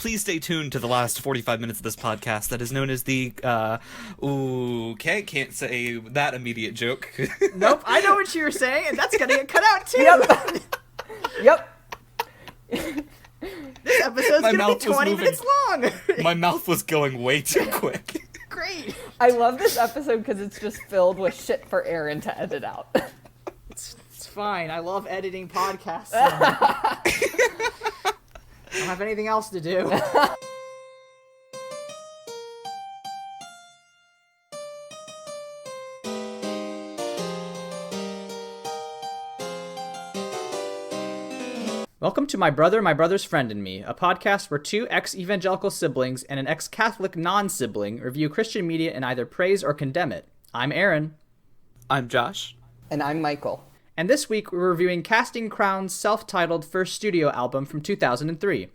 please stay tuned to the last 45 minutes of this podcast that is known as the, can't say that immediate joke. Nope, I know what you were saying, and that's gonna get cut out too. Yep. This episode's gonna be 20 minutes long. My mouth was going way too quick. Great. I love this episode because it's just filled with shit for Aaron to edit out. It's fine. I love editing podcasts. I don't have anything else to do. Welcome to My Brother, My Brother's Friend, and Me, a podcast where two ex-evangelical siblings and an ex-Catholic non-sibling review Christian media and either praise or condemn it. I'm Aaron. I'm Josh. And I'm Michael. And this week we're reviewing Casting Crown's self-titled first studio album from 2003.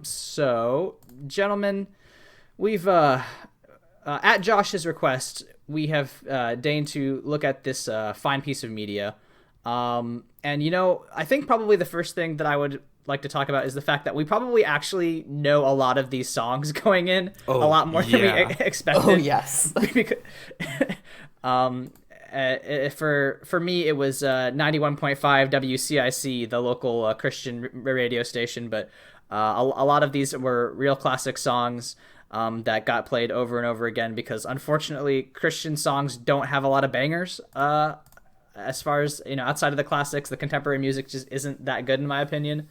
So, gentlemen, we've, at Josh's request, we have deigned to look at this fine piece of media. And, you know, I think probably the first thing that I would like to talk about is the fact that we probably actually know a lot of these songs going in, a lot more than we expected. Oh, yes. For me, it was 91.5 WCIC, the local Christian radio station, but a lot of these were real classic songs that got played over and over again because, unfortunately, Christian songs don't have a lot of bangers. As far as, you know, outside of the classics, the contemporary music just isn't that good in my opinion.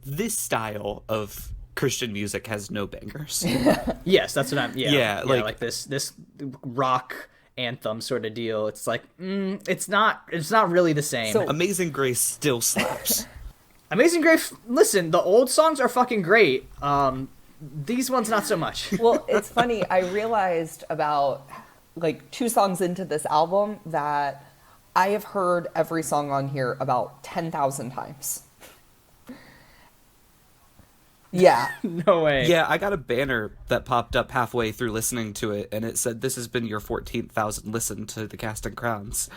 This style of Christian music has no bangers. Yes, that's what I'm. Yeah, like this rock anthem sort of deal. It's like it's not really the same. So, Amazing Grace still slaps. Amazing Grace. Listen, the old songs are fucking great. These ones not so much. Well, it's funny. I realized about like 2 songs into this album that I have heard every song on here about 10,000 times. Yeah. No way. Yeah, I got a banner that popped up halfway through listening to it, and it said, "This has been your 14,000 listen to the Casting Crowns."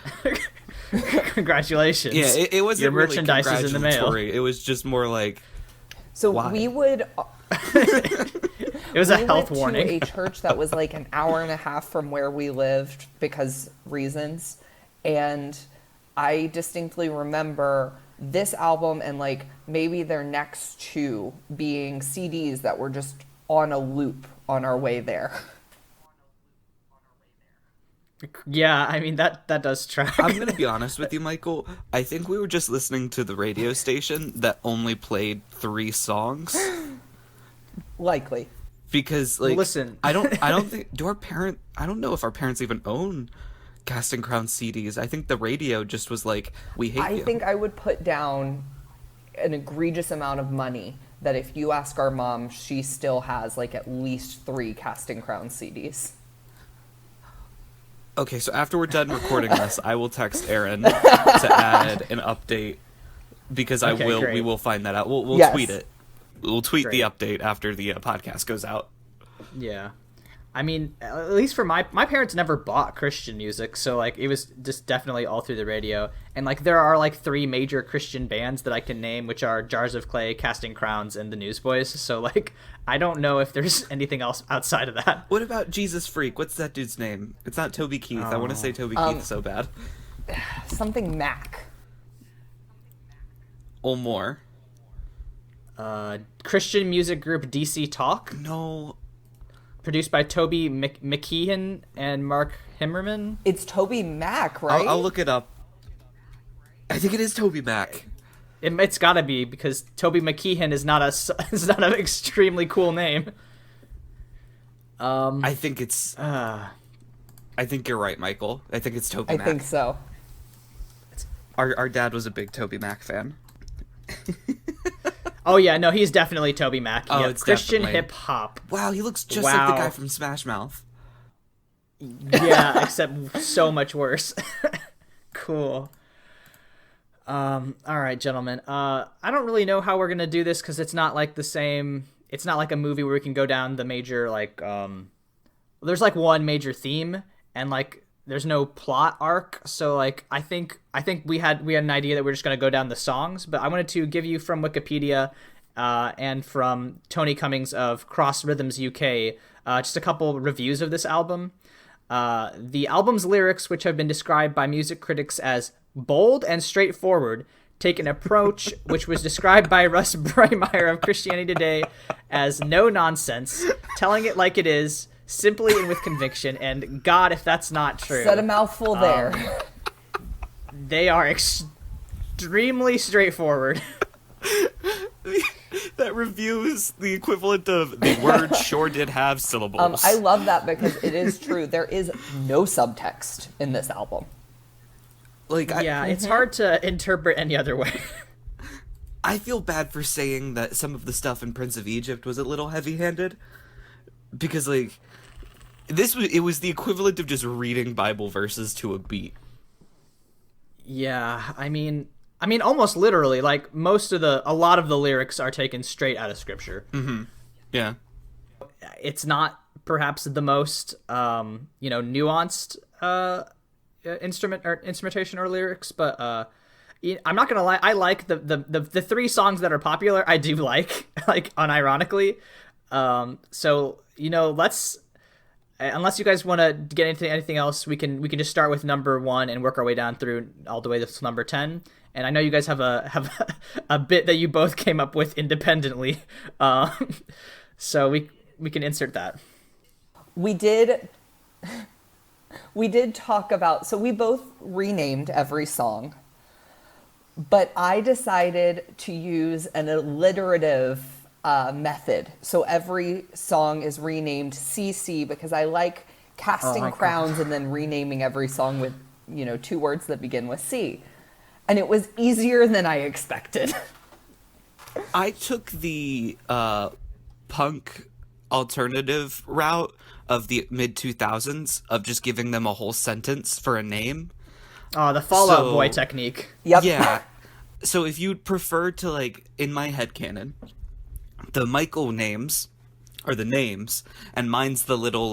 Congratulations. Yeah, it wasn't your really merchandise is in the mail. congratulatory. It was just more like, So why? we would... It was a health warning. We went to a church that was like an hour and a half from where we lived because reasons. And I distinctly remember this album and like maybe their next 2 being CDs that were just on a loop on our way there. Yeah, I mean, that does track. I'm going to be honest with you, Michael. I think we were just listening to the radio station that only played 3 songs. Likely. Because, like, listen, I don't think, I don't know if our parents even own Casting Crown CDs. I think the radio just was like, we hate you. I think I would put down an egregious amount of money that if you ask our mom, she still has like at least 3 Casting Crown CDs. Okay, so after we're done recording this, I will text Aaron to add an update because Great. we will find that out. We'll Yes. tweet it. We'll tweet the Great. update after the podcast goes out. Yeah. I mean, at least for my parents never bought Christian music, so like it was just definitely all through the radio. And like there are like 3 major Christian bands that I can name, which are Jars of Clay, Casting Crowns, and the Newsboys. So like I don't know if there's anything else outside of that. What about Jesus Freak? What's that dude's name? It's not Toby Keith. I want to say Toby Keith so bad. Something Mac. Or more. Christian music group DC Talk, No. produced by Toby McKeehan and Mark Himmerman. It's Toby Mac, right? I'll look it up. I think it is Toby Mac. It's gotta be because Toby McKeehan is not an extremely cool name. I think it's... I think you're right, Michael. I think it's Toby I Mac. think so. Our dad was a big Toby Mac fan. Oh yeah, no, he's definitely Toby Mac. Oh, Yeah, it's Christian definitely- hip hop. Wow, he looks just like the guy from Smash Mouth. Yeah, except so much worse. Cool. All right, gentlemen. I don't really know how we're gonna do this because it's not like the same. It's not like a movie where we can go down the major like. There's like one major theme and like there's no plot arc. So like I think we had an idea that we're just gonna go down the songs, but I wanted to give you from Wikipedia and from Tony Cummings of Cross Rhythms UK, just a couple reviews of this album. The album's lyrics, which have been described by music critics as bold and straightforward, take an approach which was described by Russ Bremeyer of Christianity Today as no nonsense, telling it like it is, simply and with conviction, and God, if that's not true. Said a mouthful there. They are extremely straightforward. That review is the equivalent of the word sure did have syllables. I love that because it is true. There is no subtext in this album. It's hard to interpret any other way. I feel bad for saying that some of the stuff in Prince of Egypt was a little heavy-handed, because it was the equivalent of just reading Bible verses to a beat. Yeah, I mean, almost literally. Like a lot of the lyrics are taken straight out of scripture. Mm-hmm. Yeah, it's not perhaps the most nuanced instrumentation or lyrics, but I'm not gonna lie, I like the three songs that are popular. I do like unironically. So let's, unless you guys want to get into anything else, we can just start with number 1 and work our way down through all the way to number 10. And I know you guys have a bit that you both came up with independently, so we can insert that. We did talk about, so we both renamed every song, but I decided to use an alliterative method. So every song is renamed CC because I like casting crowns and then renaming every song with, 2 words that begin with C. And it was easier than I expected. I took the punk alternative route of the mid-2000s of just giving them a whole sentence for a name. Oh, the Fall Out Boy technique. Yep. Yeah. So if you'd prefer to, in my headcanon, the Michael names are the names, and mine's the little,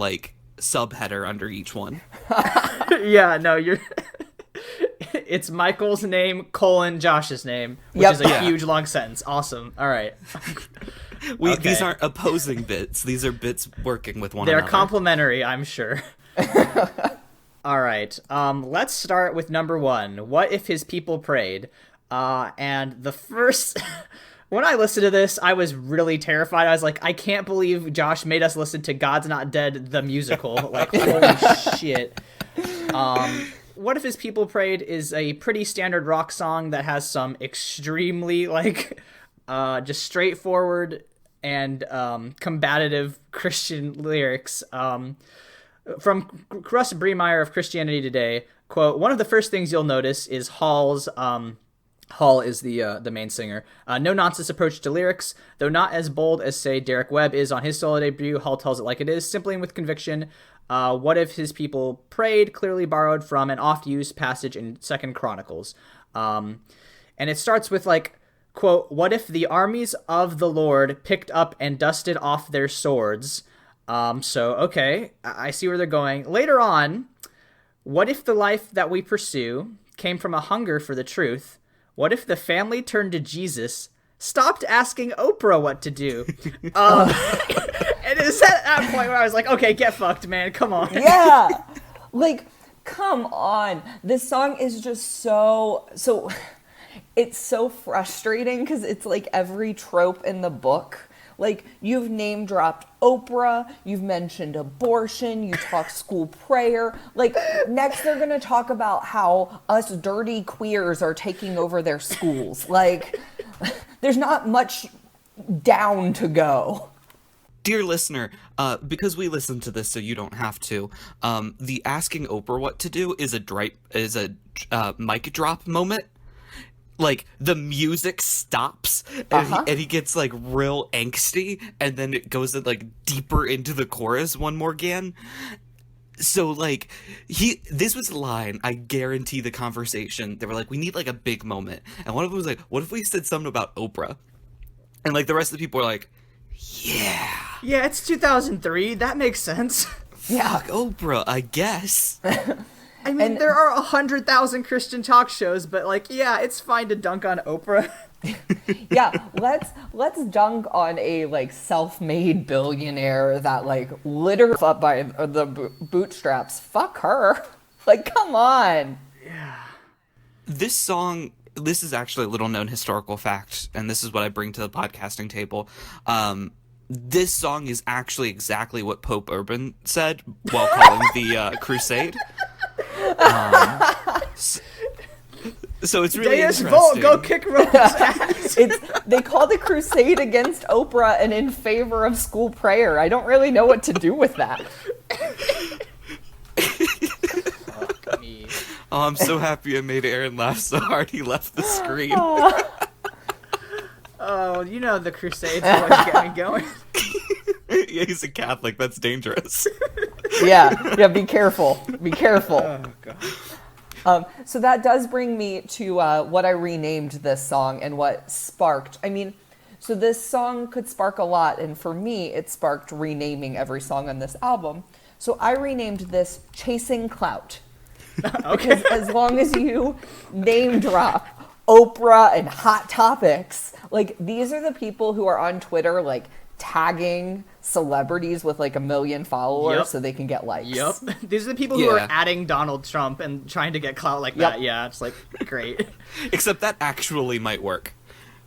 subheader under each one. Yeah, no, you're... It's Michael's name, Josh's name, which is a huge long sentence. Awesome. All right. Okay. These aren't opposing bits. These are bits working with one another. They're complementary, I'm sure. All right. Let's start with number 1. What if his people prayed? And the first... When I listened to this, I was really terrified. I was like, I can't believe Josh made us listen to God's Not Dead, the musical. Holy shit. What If His People Prayed is a pretty standard rock song that has some extremely, just straightforward and combative Christian lyrics. From Russ Bremeyer of Christianity Today, quote, one of the first things you'll notice is Hall's... Hall is the main singer. No-nonsense approach to lyrics. Though not as bold as, say, Derek Webb is on his solo debut, Hall tells it like it is, simply and with conviction. What If His People Prayed clearly borrowed from an oft-used passage in 2 Chronicles. And it starts with, quote, what if the armies of the Lord picked up and dusted off their swords? So, okay, I see where they're going. Later on, what if the life that we pursue came from a hunger for the truth? What if the family turned to Jesus, stopped asking Oprah what to do? And it's at that point where I was like, okay, get fucked, man. Come on. Yeah. Come on. This song is just so it's so frustrating because it's every trope in the book. You've name dropped Oprah, you've mentioned abortion, you talk school prayer. Next they're going to talk about how us dirty queers are taking over their schools. There's not much down to go. Dear listener, because we listened to this so you don't have to, the asking Oprah what to do is a mic drop moment. The music stops and he gets real angsty, and then it goes deeper into the chorus one more again. So this was a line, I guarantee the conversation. They were we need a big moment, and one of them was what if we said something about Oprah? And the rest of the people were yeah, it's 2003. That makes sense. Yeah, Oprah, I guess. I mean, there are 100,000 Christian talk shows, but yeah, it's fine to dunk on Oprah. Yeah, let's dunk on a like self-made billionaire that like literally up by the bootstraps. Fuck her. Like, come on. This song, this is actually a little known historical fact, and this is what I bring to the podcasting table. This song is actually exactly what Pope Urban said while calling the crusade. So it's really Deus interesting. Volt, go kick Roman's ass. They called the crusade against Oprah and in favor of school prayer. I don't really know what to do with that. Fuck me. Oh, I'm so happy I made Aaron laugh so hard he left the screen. Oh, you know the Crusades always get me going. Yeah, he's a Catholic. That's dangerous. Yeah, be careful. Be careful. Oh, God. So that does bring me to what I renamed this song and what sparked. I mean, so this song could spark a lot, and for me, it sparked renaming every song on this album. So I renamed this Chasing Clout. Okay. Because as long as you name drop Oprah and Hot Topics, like these are the people who are on Twitter, like tagging celebrities with like 1 million followers Yep. so they can get likes. Yep. These are the people who are Yeah. adding Donald Trump and trying to get clout like Yep. that. Yeah, it's like, great. Except that actually might work.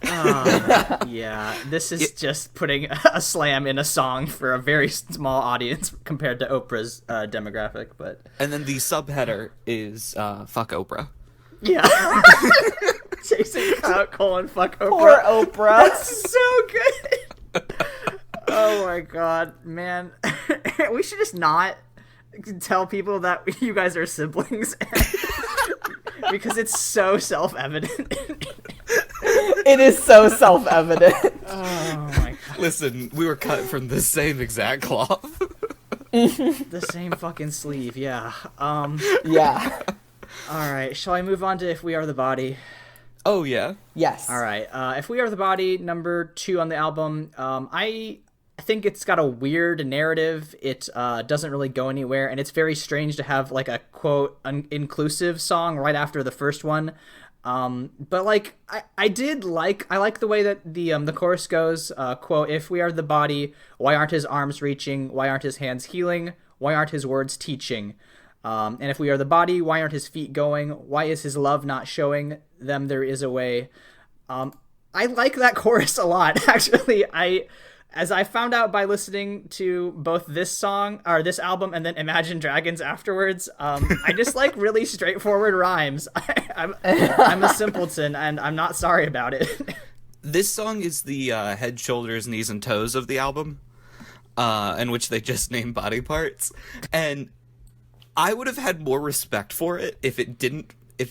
Yeah, this is just putting a slam in a song for a very small audience compared to Oprah's demographic, but... And then the subheader is fuck Oprah. Yeah. Chasing clout, fuck Oprah. Poor Oprah. That's so good. Oh my god, man. We should just not tell people that you guys are siblings. Because it's so self-evident. It is so self-evident. Oh my god. Listen, we were cut from the same exact cloth. The same fucking sleeve, yeah. Yeah. Alright, shall I move on to If We Are the Body? Oh, yeah. Yes. Alright, If We Are the Body, number 2 on the album. I think it's got a weird narrative. It doesn't really go anywhere, and it's very strange to have like a quote inclusive song right after the first one. But like I like the way that the chorus goes. Quote: "If we are the body, why aren't his arms reaching? Why aren't his hands healing? Why aren't his words teaching? And if we are the body, why aren't his feet going? Why is his love not showing them there is a way?" I like that chorus a lot, actually. As I found out by listening to both this song or this album and then Imagine Dragons afterwards, I just like really straightforward rhymes. I'm a simpleton and I'm not sorry about it. This song is the head, shoulders, knees, and toes of the album, in which they just name body parts. And I would have had more respect for it if it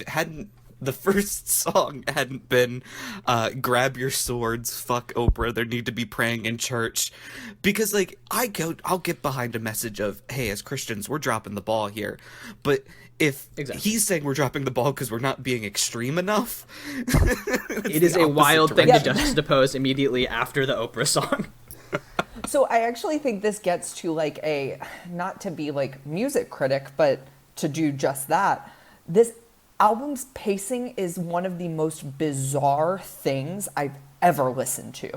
hadn't, the first song hadn't been grab your swords, fuck Oprah, there need to be praying in church. Because like I'll get behind a message of, hey, as Christians, we're dropping the ball here. But if he's saying we're dropping the ball because we're not being extreme enough, It is a wild thing to juxtapose immediately after the Oprah song. So I actually think this gets to like not to be like music critic, but to do just that. This album's pacing is one of the most bizarre things I've ever listened to,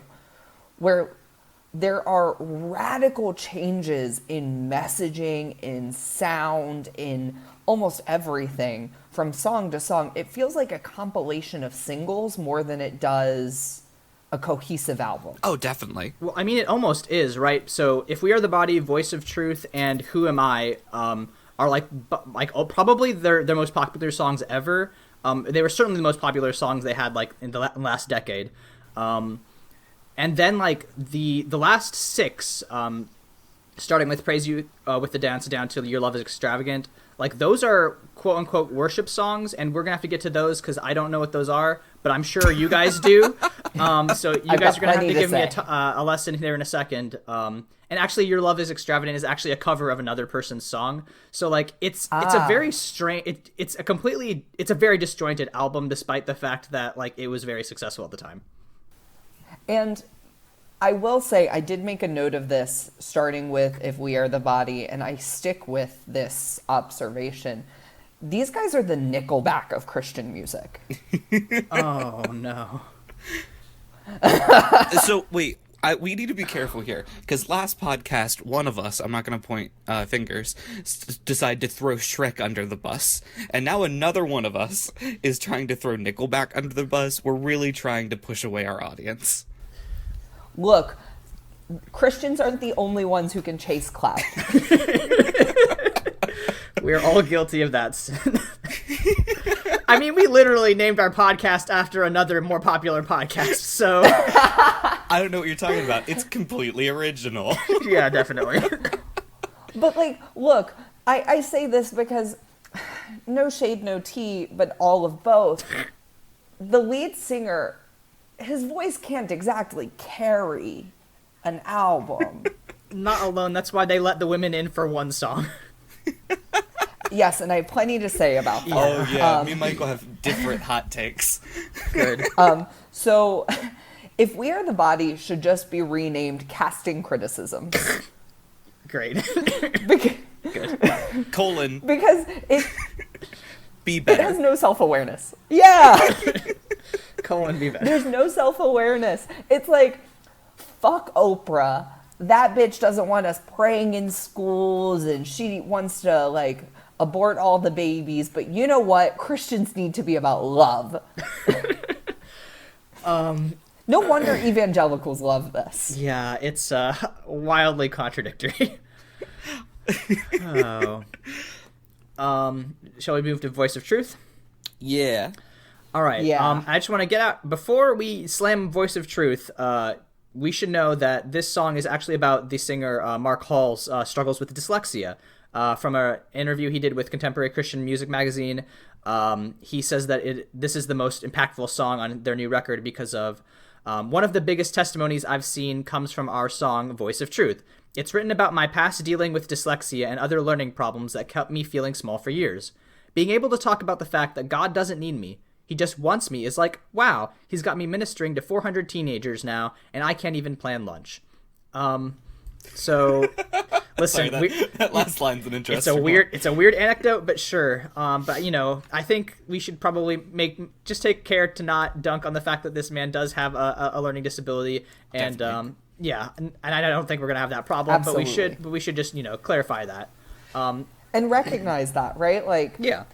where there are radical changes in messaging, in sound, in almost everything from song to song. It feels like a compilation of singles more than it does a cohesive album. oh, definitely. Well, I mean, it almost is, right? So If We Are the Body, Voice of Truth, and Who Am I are probably their most popular songs ever. They were certainly the most popular songs they had like in the last decade. And then like the last 6, starting with Praise You with the Dance Down to Your Love is Extravagant, like those are quote unquote worship songs, and we're gonna have to get to those because I don't know what those are, but I'm sure you guys do. So you guys are gonna have to give me a lesson here in a second. And actually, Your Love is Extravagant is actually a cover of another person's song. So like it's a very strange, it's a very disjointed album, despite the fact that like it was very successful at the time. And I will say I did make a note of this, starting with If We Are the Body, and I stick with this observation. These guys are the Nickelback of Christian music. Oh no. So wait, we need to be careful here because last podcast, one of us, I'm not going to point fingers, decided to throw Shrek under the bus, and now another one of us is trying to throw Nickelback under the bus. We're really trying to push away our audience. Look, Christians aren't the only ones who can chase clout. We're all guilty of that sin. I mean, we literally named our podcast after another more popular podcast, so... I don't know what you're talking about. It's completely original. Yeah, definitely. But, like, look, I say this because no shade, no tea, but all of both. The lead singer, his voice can't exactly carry an album. Not alone. That's why they let the women in for one song. Yes, and I have plenty to say about that. Oh, yeah. Me and Michael have different hot takes. Good. So, if We Are the Body should just be renamed Casting Criticisms. Great. Because, Colon. because it Be has better. no self-awareness. Yeah! Colin, be better. There's no self-awareness. It's like, fuck Oprah. That bitch doesn't want us praying in schools, and she wants to, like, abort all the babies. But you know what? Christians need to be about love. No wonder evangelicals love this. Yeah, it's wildly contradictory. Oh. Shall we move to Voice of Truth? Yeah. All right. Yeah. I just want to get out before we slam Voice of Truth. We should know that this song is actually about the singer Mark Hall's struggles with dyslexia. From an interview he did with Contemporary Christian Music Magazine, he says that this is the most impactful song on their new record because of one of the biggest testimonies I've seen comes from our song Voice of Truth. It's written about my past dealing with dyslexia and other learning problems that kept me feeling small for years. Being able to talk about the fact that God doesn't need me, he just wants me, is like, wow, he's got me ministering to 400 teenagers now, and I can't even plan lunch. So, listen, Sorry, that last line's an interesting it's a weird anecdote, but sure. But you know, I think we should probably just take care to not dunk on the fact that this man does have a learning disability, and yeah, and I don't think we're gonna have that problem. Absolutely. But we should just clarify that. And recognize that, right? Like, Yeah.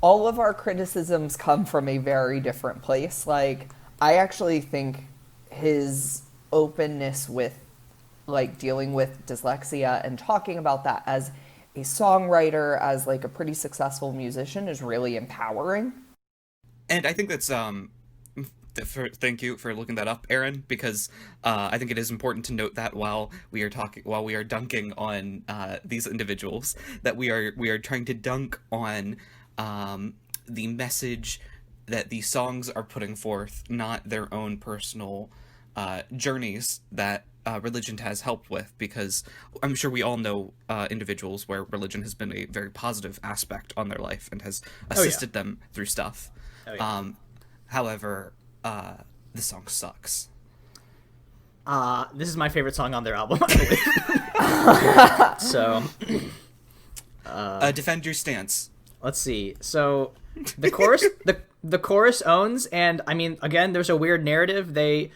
all of our criticisms come from a very different place. Like, I actually think his openness with, like, dealing with dyslexia and talking about that as a songwriter, as, like, a pretty successful musician is really empowering. And I think that's thank you for looking that up, Aaron, because I think it is important to note that while we are dunking on these individuals, that we are trying to dunk on the message that these songs are putting forth, not their own personal journeys that religion has helped with, because I'm sure we all know individuals where religion has been a very positive aspect on their life and has assisted them through stuff. However, this song sucks. This is my favorite song on their album, I believe. So, Defend your stance. let's see. So, the chorus, the chorus owns, and I mean, again, there's a weird narrative. They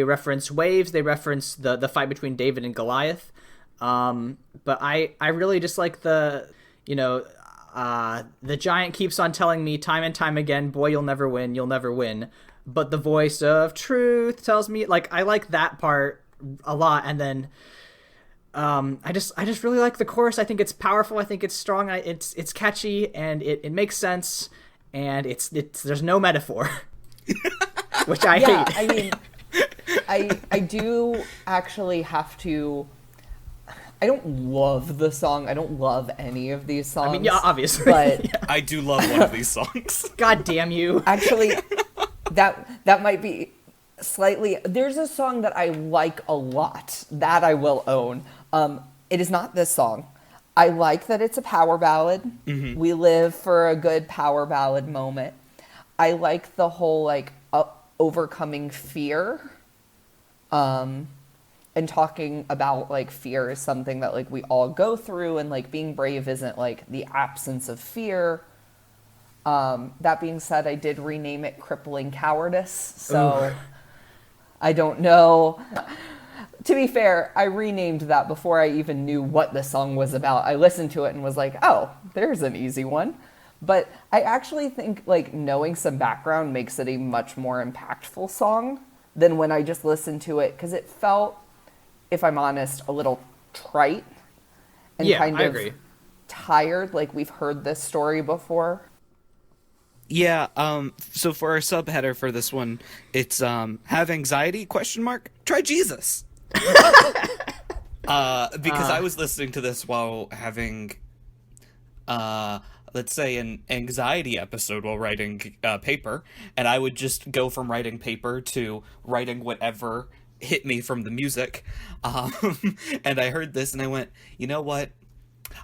reference waves. They reference the fight between David and Goliath. But I really just like the giant keeps on telling me time and time again, boy, you'll never win. But the voice of truth tells me, like, I like that part a lot. And then I just really like the chorus. I think it's powerful. I think it's strong. It's catchy, and it makes sense. And it's there's no metaphor, which I hate. I mean, I do actually have to. I don't love the song. I don't love any of these songs. I mean, yeah, obviously. But Yeah. I do love one of these songs. God damn you. actually, that might be slightly. There's a song that I like a lot that I will own. It is not this song. I like that it's a power ballad. Mm-hmm. We live for a good power ballad moment. I like the whole, like, overcoming fear. And talking about, like, fear is something that, like, we all go through, and, like, being brave isn't, like, the absence of fear. That being said, I did rename it Crippling Cowardice. So I don't know. To be fair, I renamed that before I even knew what the song was about. I listened to it and was like, oh, there's an easy one. But I actually think like knowing some background makes it a much more impactful song than when I just listened to it, because it felt, if I'm honest, a little trite and kind I of agree. tired, like we've heard this story before. Yeah, so for our subheader for this one, it's have anxiety, question mark, try Jesus. Because I was listening to this while having let's say an anxiety episode while writing paper, and I would just go from writing paper to writing whatever hit me from the music. And I heard this and I went, you know what?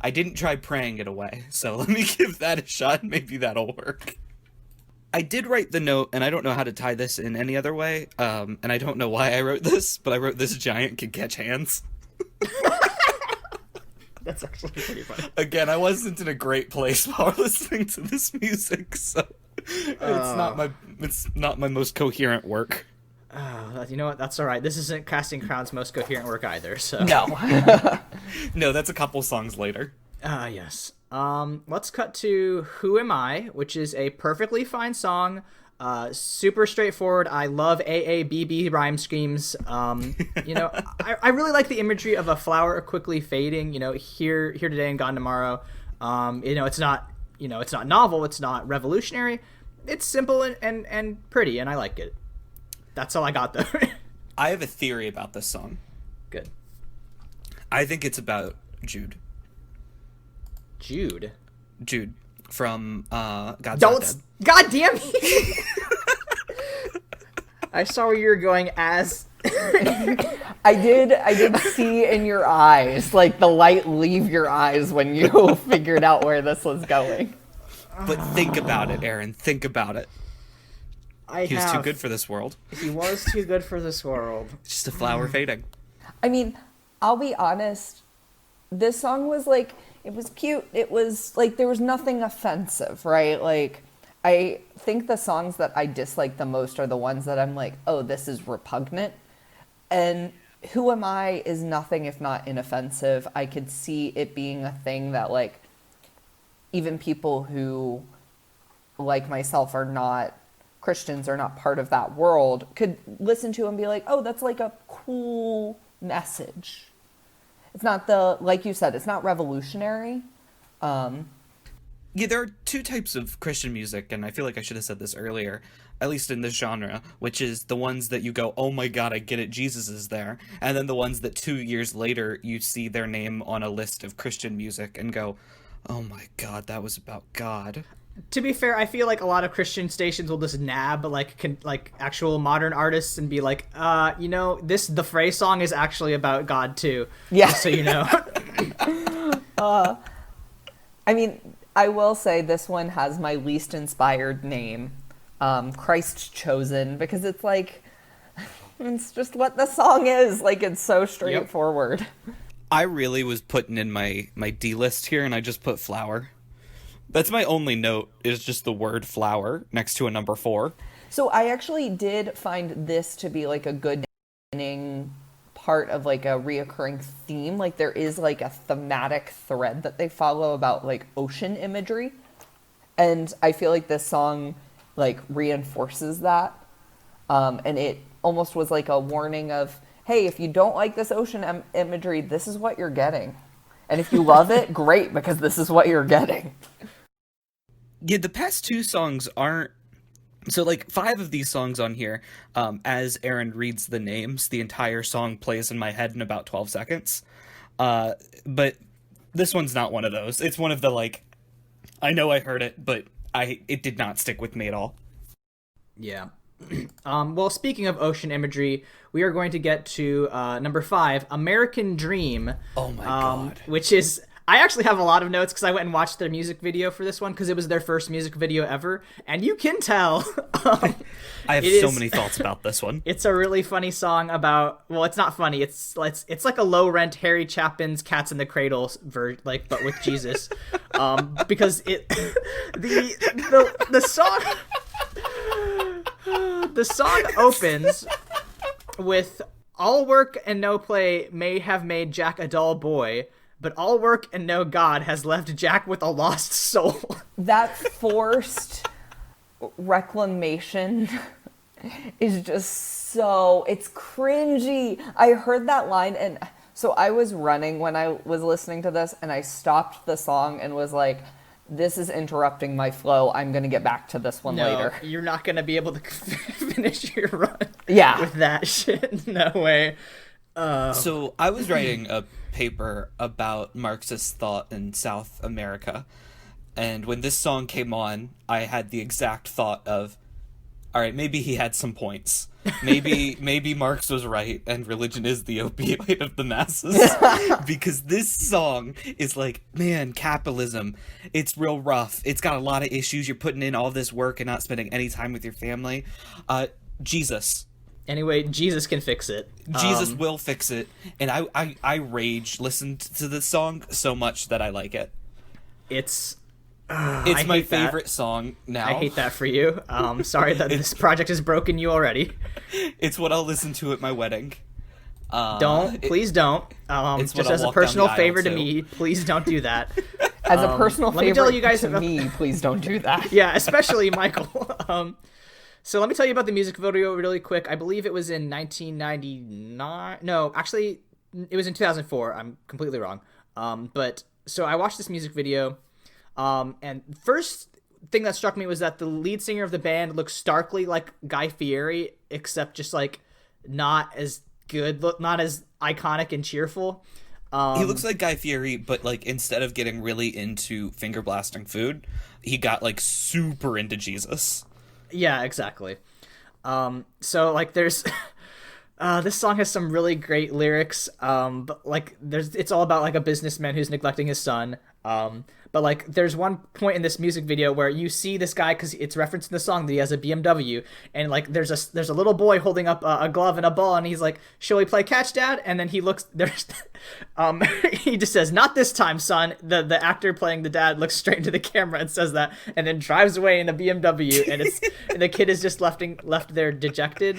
I didn't try praying it away, so let me give that a shot. Maybe that'll work. I did write the note, and I don't know how to tie this in any other way, and I don't know why I wrote this, but I wrote this giant can catch hands. That's actually pretty funny. Again, I wasn't in a great place while listening to this music, so it's not my most coherent work. You know what? That's all right. This isn't Casting Crown's most coherent work either. So No. No, that's a couple songs later. Yes. Let's cut to "Who Am I," which is a perfectly fine song. Super straightforward. I love AABB rhyme schemes. You know, I really like the imagery of a flower quickly fading. You know, here today and gone tomorrow. You know, it's not novel. It's not revolutionary. It's simple and pretty, and I like it. That's all I got though. I have a theory about this song. Good. I think it's about Jude. Jude From God's Don't. Not Dead. God damn it! I saw where you were going as. I did see in your eyes, like the light leave your eyes when you figured out where this was going. But think about it, Aaron. Think about it. He was too good for this world. He was too good for this world. It's just a flower fading. I mean, I'll be honest, this song was like, it was cute. It was like, there was nothing offensive, right? Like, I think the songs that I dislike the most are the ones that I'm like, oh, this is repugnant. And Who Am I is nothing if not inoffensive. I could see it being a thing that like, even people who, like myself, are not Christians, are not part of that world, could listen to and be like, oh, that's like a cool message. It's not like you said, it's not revolutionary. Yeah, there are two types of Christian music, and I feel like I should have said this earlier, at least in this genre, which is the ones that you go, oh my god, I get it, Jesus is there, and then the ones that 2 years later you see their name on a list of Christian music and go, oh my god, that was about God. To be fair, I feel like a lot of Christian stations will just nab like actual modern artists and be like, you know, the Frey song is actually about God too. Yeah. Just so you know. I mean, I will say this one has my least inspired name, Christ Chosen, because it's like, it's just what the song is. Like, it's so straightforward. Yep. I really was putting in my D list here, and I just put flower. That's my only note, is just the word flower next to a number 4. So I actually did find this to be like a good beginning part of like a reoccurring theme. Like there is like a thematic thread that they follow about like ocean imagery. And I feel like this song like reinforces that. And it almost was like a warning of, hey, if you don't like this ocean imagery, this is what you're getting. And if you love it, great, because this is what you're getting. Yeah, the past 2 songs aren't... So, like, 5 of these songs on here, as Aaron reads the names, the entire song plays in my head in about 12 seconds. But this one's not one of those. It's one of the, like, I know I heard it, but it did not stick with me at all. Yeah. Well, speaking of ocean imagery, we are going to get to number 5, American Dream. Oh my god. Which is... I actually have a lot of notes because I went and watched their music video for this one because it was their first music video ever, and you can tell. I have so many thoughts about this one. It's a really funny song about, well, it's not funny. It's like a low rent Harry Chapin's Cats in the Cradle like, but with Jesus, because the song opens with all work and no play may have made Jack a dull boy, but all work and no God has left Jack with a lost soul. That forced reclamation is just so, it's cringy. I heard that line, and so I was running when I was listening to this, and I stopped the song and was like, this is interrupting my flow. I'm going to get back to this one later. You're not going to be able to finish your run with that shit. No way. So I was writing a paper about Marxist thought in South America, and when this song came on, I had the exact thought of, all right, maybe he had some points. Maybe Marx was right, and religion is the opioid of the masses. Because this song is like, man, capitalism, it's real rough. It's got a lot of issues. You're putting in all this work and not spending any time with your family. Jesus. Anyway, Jesus can fix it. Jesus will fix it. And I rage listened to this song so much that I like it. It's my favorite song now. I hate that for you. Sorry that this project has broken you already. It's what I'll listen to at my wedding. Please don't. Just as a personal favor to me, please don't do that. As a personal favor let me tell you guys to me, please don't do that. Yeah, especially Michael. So let me tell you about the music video really quick. I believe it was in 1999. No, actually, it was in 2004. I'm completely wrong. But so I watched this music video. And first thing that struck me was that the lead singer of the band looks starkly like Guy Fieri, except just like not as good, not as iconic and cheerful. He looks like Guy Fieri, but like instead of getting really into finger blasting food, he got like super into Jesus. Yeah, exactly. So like there's this song has some really great lyrics. But like it's all about like a businessman who's neglecting his son. But like there's one point in this music video where you see this guy, because it's referenced in the song that he has a BMW, and like there's a little boy holding up a glove and a ball, and he's like, "Shall we play catch, Dad?" And then he looks, there's he just says, "Not this time, son." The actor playing the dad looks straight into the camera and says that, and then drives away in a BMW, and and the kid is just left there dejected.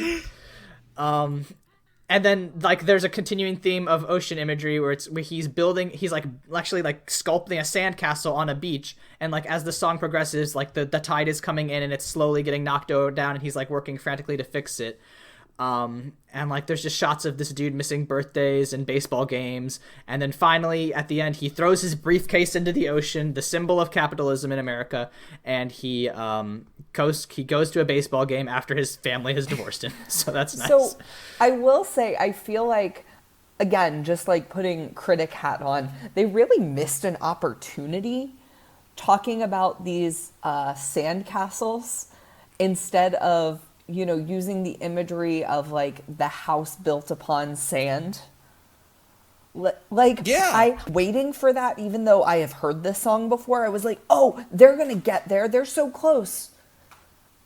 And then like there's a continuing theme of ocean imagery where he's like actually like sculpting a sandcastle on a beach, and like as the song progresses, like the tide is coming in and it's slowly getting knocked down, and he's like working frantically to fix it. And like there's just shots of this dude missing birthdays and baseball games, and then finally at the end he throws his briefcase into the ocean, the symbol of capitalism in America, and he goes to a baseball game after his family has divorced him. So that's nice. So I will say, I feel like, again, just like putting critic hat on, they really missed an opportunity talking about these sandcastles instead of, you know, using the imagery of like the house built upon sand. Like, yeah. I waiting for that, even though I have heard this song before. I was like, oh, they're gonna get there, they're so close.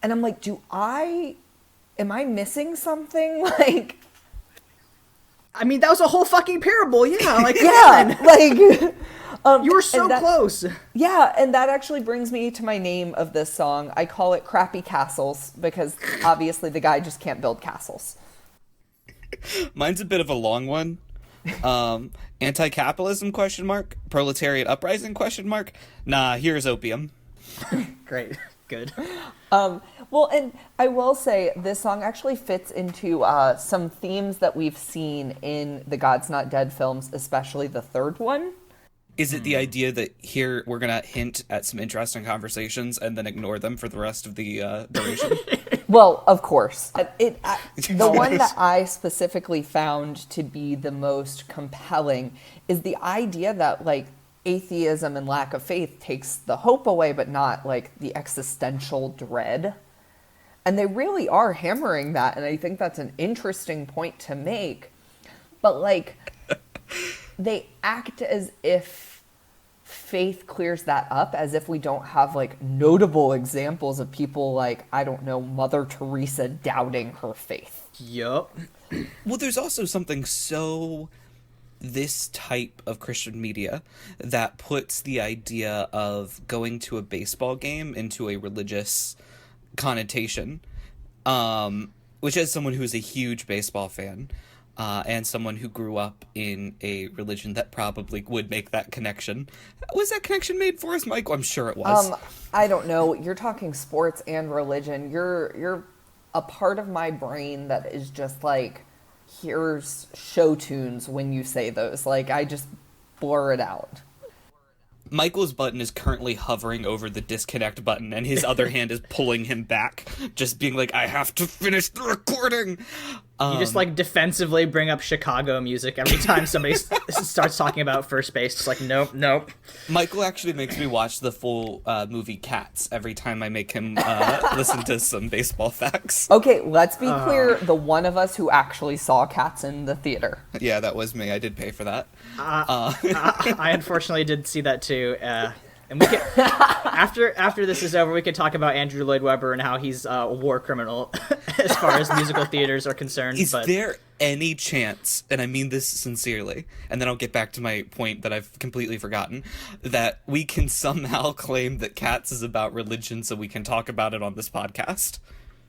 And I'm like, am I missing something? Like, I mean, that was a whole fucking parable. Yeah, like, yeah, like you were so close. Yeah, and that actually brings me to my name of this song. I call it Crappy Castles because obviously the guy just can't build castles. Mine's a bit of a long one. Anti-capitalism ? Proletariat uprising ? Nah, here's opium. Great. Good. Well, and I will say this song actually fits into some themes that we've seen in the God's Not Dead films, especially the third one. Is it the idea that here we're going to hint at some interesting conversations and then ignore them for the rest of the duration? Well, of course. The one that I specifically found to be the most compelling is the idea that, like, atheism and lack of faith takes the hope away, but not, like, the existential dread. And they really are hammering that, and I think that's an interesting point to make. But, like, they act as if faith clears that up, as if we don't have, like, notable examples of people like, I don't know, Mother Teresa doubting her faith. Yup. Well, there's also something so this type of Christian media that puts the idea of going to a baseball game into a religious connotation. which as someone who's a huge baseball fan, and someone who grew up in a religion that probably would make that connection. Was that connection made for us, Michael? I'm sure it was. I don't know. You're talking sports and religion. You're a part of my brain that is just like, here's show tunes when you say those. Like, I just blur it out. Michael's button is currently hovering over the disconnect button, and his other hand is pulling him back, just being like, I have to finish the recording. You just, like, defensively bring up Chicago music every time somebody starts talking about first base. It's like, nope. Michael actually makes me watch the full movie Cats every time I make him listen to some baseball facts. Okay, let's be clear. The one of us who actually saw Cats in the theater. Yeah, that was me. I did pay for that. I unfortunately did see that too. And we can, after this is over, we could talk about Andrew Lloyd Webber and how he's a war criminal as far as musical theaters are concerned. Is there any chance, and I mean this sincerely, and then I'll get back to my point that I've completely forgotten, that we can somehow claim that Cats is about religion so we can talk about it on this podcast?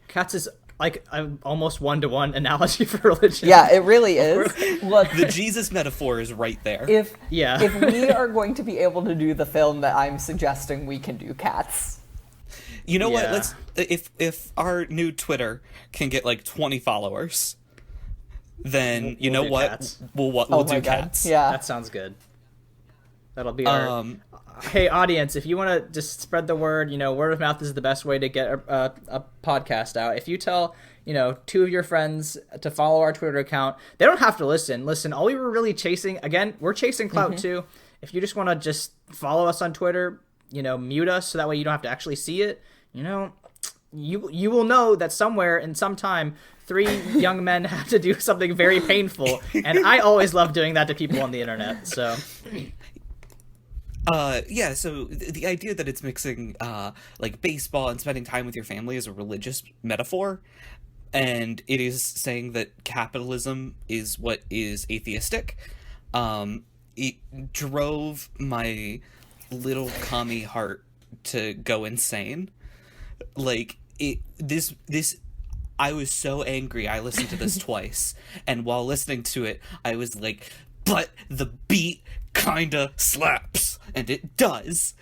Cats is like an almost one-to-one analogy for religion. Yeah, it really is. Look, the Jesus metaphor is right there. If we are going to be able to do the film that I'm suggesting, we can do Cats. You know what? Let's if our new Twitter can get like 20 followers, then you know what? Cats. We'll do Cats. Yeah, that sounds good. That'll be our. Hey, audience, if you want to just spread the word, word of mouth is the best way to get a podcast out. If you tell, 2 of your friends to follow our Twitter account, they don't have to listen. Listen, all we were really chasing, again, we're chasing clout too. If you just want to just follow us on Twitter, mute us so that way you don't have to actually see it, you will know that somewhere in some time 3 young men have to do something very painful, and I always love doing that to people on the internet, so... So the idea that it's mixing, like, baseball and spending time with your family is a religious metaphor, and it is saying that capitalism is what is atheistic, it drove my little commie heart to go insane. Like, I was so angry. I listened to this twice, and while listening to it, I was like, but the beat kinda slaps, and it does.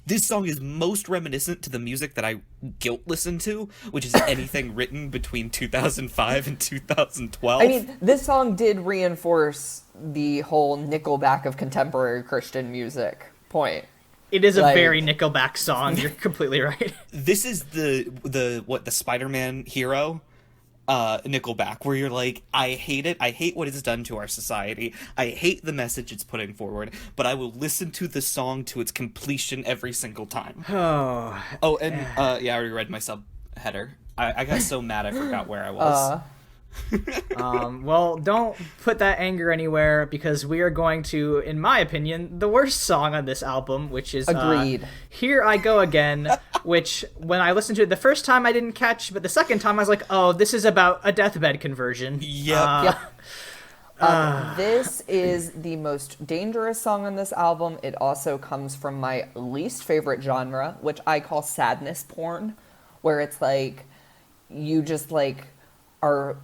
This song is most reminiscent to the music that I guilt listen to, which is anything written between 2005 and 2012. I mean, this song did reinforce the whole Nickelback of contemporary Christian music point. It is a very Nickelback song. You're completely right. This is the Spider-Man hero Nickelback, where you're like, I hate it. I hate what it's done to our society. I hate the message it's putting forward, but I will listen to the song to its completion every single time. I already read my subheader. I got so mad I forgot where I was. Well, don't put that anger anywhere, because we are going to, in my opinion, the worst song on this album, which is Agreed. Here I Go Again, which when I listened to it the first time I didn't catch, but the second time I was like, oh, this is about a deathbed conversion. Yep. This is the most dangerous song on this album. It also comes from my least favorite genre, which I call sadness porn, where it's like you just like are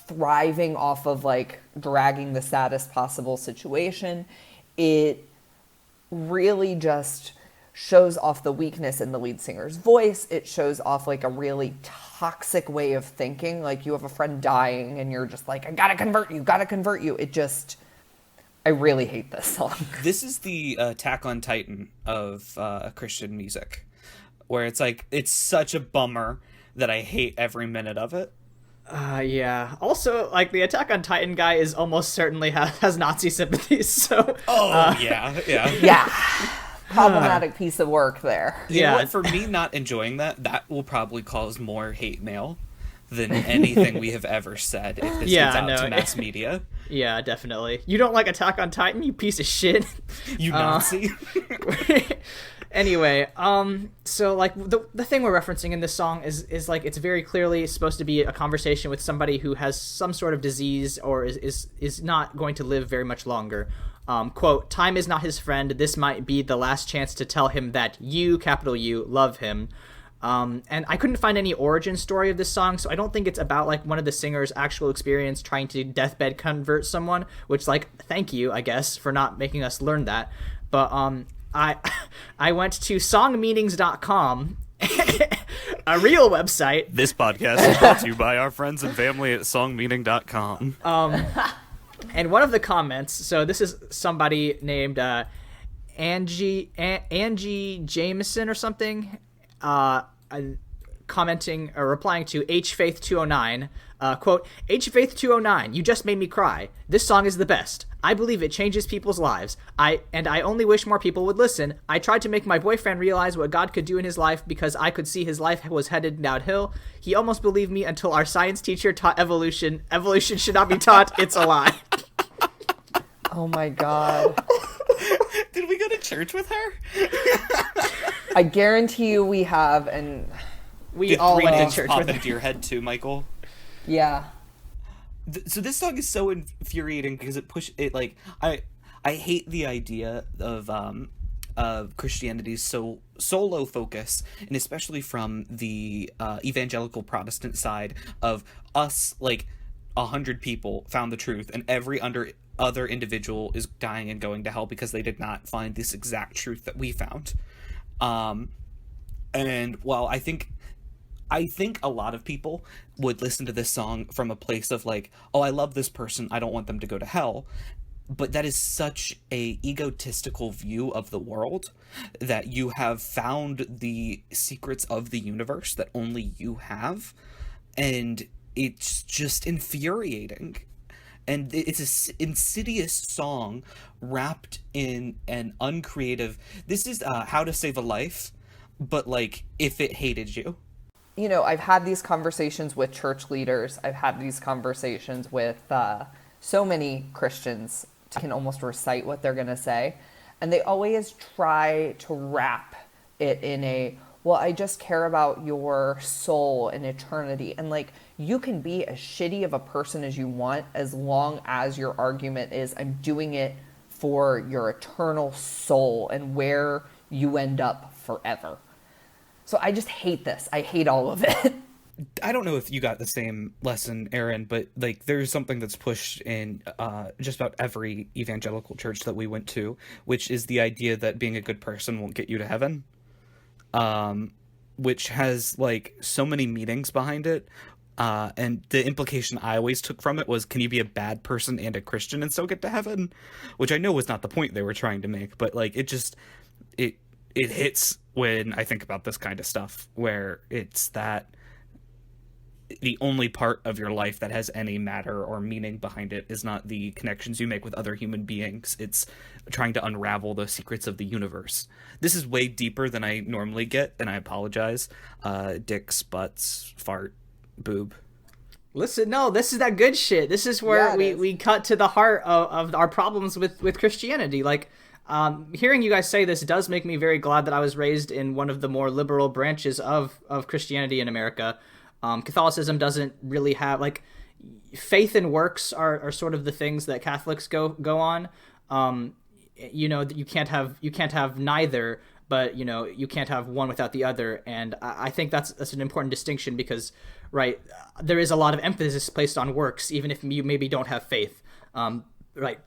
thriving off of like dragging the saddest possible situation. It really just shows off the weakness in the lead singer's voice. It shows off like a really toxic way of thinking. Like, you have a friend dying and you're just like, I gotta convert you. I really hate this song. This is the Attack on Titan of Christian music, where it's like, it's such a bummer that I hate every minute of it. Yeah. Also, like, the Attack on Titan guy is almost certainly has Nazi sympathies, so... Yeah. Problematic piece of work there. You know what? For me not enjoying that will probably cause more hate mail than anything we have ever said if this gets out to mass media. Yeah, definitely. You don't like Attack on Titan, you piece of shit. You Nazi. Anyway, so like the thing we're referencing in this song is like, it's very clearly supposed to be a conversation with somebody who has some sort of disease or is not going to live very much longer. Quote, time is not his friend. This might be the last chance to tell him that you, capital U, love him. And I couldn't find any origin story of this song, so I don't think it's about like one of the singer's actual experience trying to deathbed convert someone, which, like, thank you, I guess, for not making us learn that. But I went to songmeanings.com, a real website. This podcast is brought to you by our friends and family at songmeaning.com. And one of the comments, so this is somebody named Angie Jameson or something, commenting or replying to HFaith209, quote, HFaith209, you just made me cry. This song is the best. I believe it changes people's lives. I only wish more people would listen. I tried to make my boyfriend realize what God could do in his life because I could see his life was headed downhill. He almost believed me until our science teacher taught evolution. Evolution should not be taught. It's a lie. Oh my God. Did we go to church with her? I guarantee you we have, and We all went to church pop with her. into your head too, Michael. yeah. So this song is so infuriating because I hate the idea of Christianity's solo focus, and especially from the evangelical Protestant side of us, like 100 people found the truth and every other individual is dying and going to hell because they did not find this exact truth that we found. And while I think a lot of people would listen to this song from a place of like, oh, I love this person, I don't want them to go to hell. But that is such a egotistical view of the world, that you have found the secrets of the universe that only you have. And it's just infuriating. And it's an insidious song wrapped in an uncreative, this is How to Save a Life, but like if it hated you. You know, I've had these conversations with church leaders. I've had these conversations with so many Christians can almost recite what they're going to say. And they always try to wrap it in a, well, I just care about your soul and eternity. And like, you can be as shitty of a person as you want as long as your argument is, I'm doing it for your eternal soul and where you end up forever. So I just hate this. I hate all of it. I don't know if you got the same lesson, Aaron, but like there's something that's pushed in just about every evangelical church that we went to, which is the idea that being a good person won't get you to heaven, which has like so many meanings behind it. And the implication I always took from it was, can you be a bad person and a Christian and still get to heaven? Which I know was not the point they were trying to make, but like it hits when I think about this kind of stuff, where it's that the only part of your life that has any matter or meaning behind it is not the connections you make with other human beings. It's trying to unravel the secrets of the universe. This is way deeper than I normally get, and I apologize. Dicks, butts, fart, boob. Listen, no, this is that good shit. This is where we cut to the heart of our problems with Christianity. Like, hearing you guys say this does make me very glad that I was raised in one of the more liberal branches of Christianity in America. Catholicism doesn't really have, like, faith and works are sort of the things that Catholics go on. You know, you can't have neither, but you know, you can't have one without the other. And I think that's an important distinction because, right, there is a lot of emphasis placed on works, even if you maybe don't have faith. Right.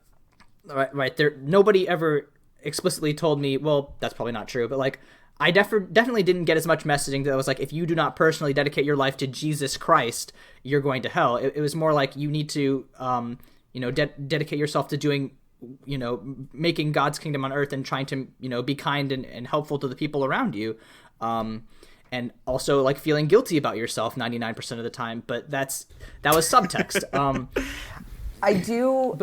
There, nobody ever explicitly told me, well, that's probably not true, but like, I definitely didn't get as much messaging that was like, if you do not personally dedicate your life to Jesus Christ, you're going to hell. It was more like you need to, dedicate yourself to doing, making God's kingdom on earth and trying to, be kind and helpful to the people around you. And also like feeling guilty about yourself 99% of the time. But that was subtext. I do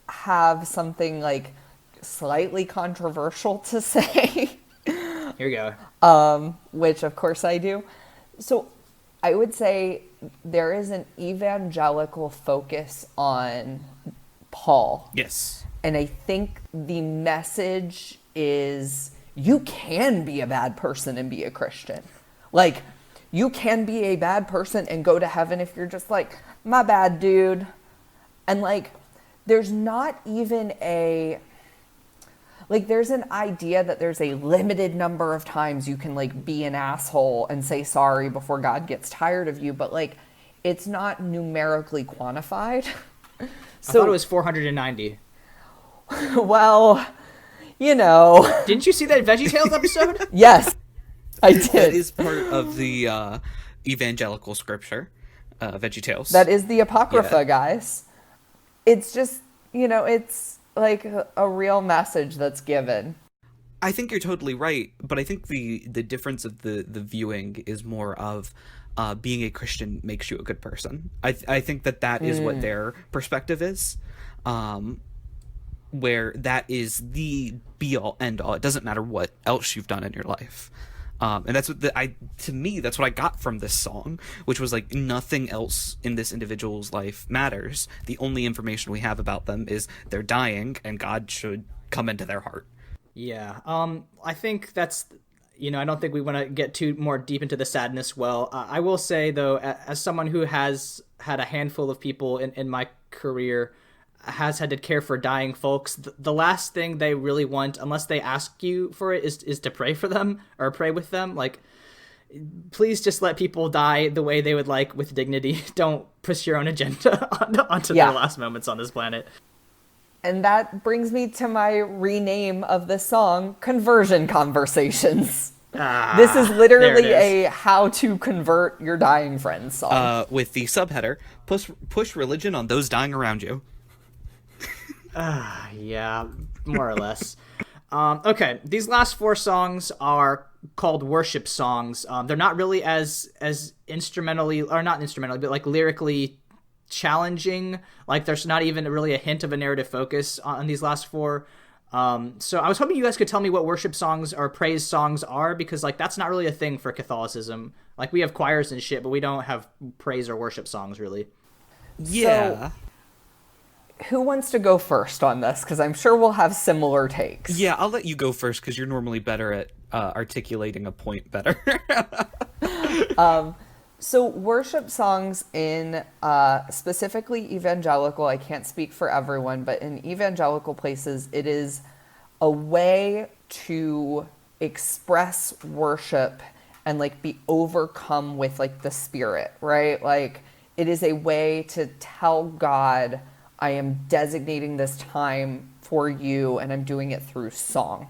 have something like slightly controversial to say. Here we go. Which of course I do. So I would say there is an evangelical focus on Paul. Yes. And I think the message is you can be a bad person and be a Christian. Like, you can be a bad person and go to heaven if you're just like, my bad, dude. And like, there's not even like there's an idea that there's a limited number of times you can like be an asshole and say sorry before God gets tired of you, but like it's not numerically quantified. I thought it was 490. Well, you know. Didn't you see that VeggieTales episode? Yes, I did. That is part of the evangelical scripture, VeggieTales. That is the Apocrypha, guys. It's just, you know, it's like a real message that's given. I think you're totally right, but I think the difference of the viewing is more of being a Christian makes you a good person. I think that is what their perspective is, where that is the be all end all. It doesn't matter what else you've done in your life. And that's what to me, that's what I got from this song, which was like nothing else in this individual's life matters. The only information we have about them is they're dying and God should come into their heart. Yeah. I think that's, you know, I don't think we want to get too more deep into the sadness. Well, I will say though, as someone who has had a handful of people in my career, has had to care for dying folks, the last thing they really want, unless they ask you for it, is to pray for them or pray with them. Like, please just let people die the way they would like, with dignity. Don't push your own agenda onto their last moments on this planet. And that brings me to my rename of this song, Conversion Conversations. This is literally a how to convert your dying friends song. With the subheader, push religion on those dying around you. Yeah, more or less. Okay, these last four songs are called worship songs. They're not really as instrumentally, or not instrumentally, but like lyrically challenging. Like there's not even really a hint of a narrative focus on these last four. So I was hoping you guys could tell me what worship songs or praise songs are, because like that's not really a thing for Catholicism. Like we have choirs and shit, but we don't have praise or worship songs really. Yeah. So, who wants to go first on this? Because I'm sure we'll have similar takes. Yeah, I'll let you go first because you're normally better at articulating a point better. So worship songs in specifically evangelical, I can't speak for everyone, but in evangelical places, it is a way to express worship and like be overcome with like the Spirit, right? Like it is a way to tell God, I am designating this time for you and I'm doing it through song.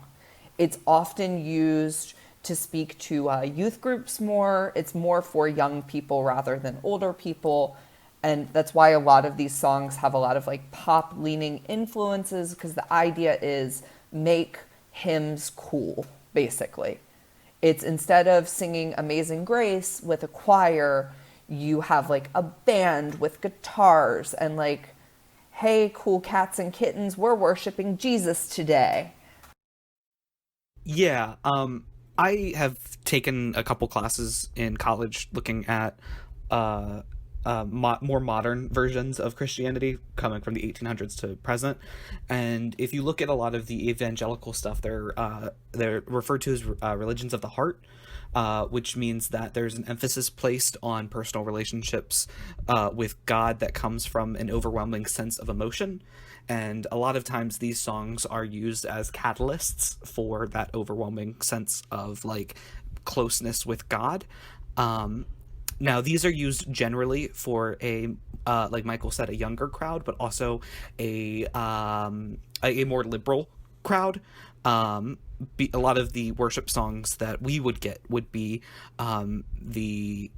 It's often used to speak to youth groups more. It's more for young people rather than older people. And that's why a lot of these songs have a lot of like pop leaning influences, because the idea is make hymns cool, basically. It's instead of singing Amazing Grace with a choir, you have like a band with guitars and like, hey, cool cats and kittens, we're worshiping Jesus today. Yeah, I have taken a couple classes in college looking at more modern versions of Christianity coming from the 1800s to present. And if you look at a lot of the evangelical stuff, they're referred to as religions of the heart, which means that there's an emphasis placed on personal relationships with God that comes from an overwhelming sense of emotion. And a lot of times these songs are used as catalysts for that overwhelming sense of like closeness with God. Now these are used generally for a like Michael said, a younger crowd, but also a more liberal crowd. A lot of the worship songs that we would get would be the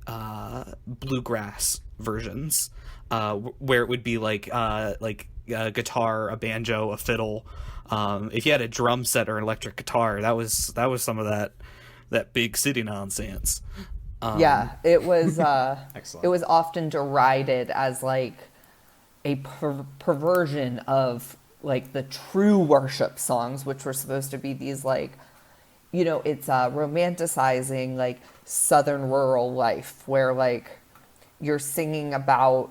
bluegrass versions, where it would be like a guitar, a banjo, a fiddle. If you had a drum set or an electric guitar, that was some of that big city nonsense. Yeah, it was Excellent. it was often derided as like a perversion of like the true worship songs, which were supposed to be these like, you know, it's romanticizing like southern rural life where like you're singing about,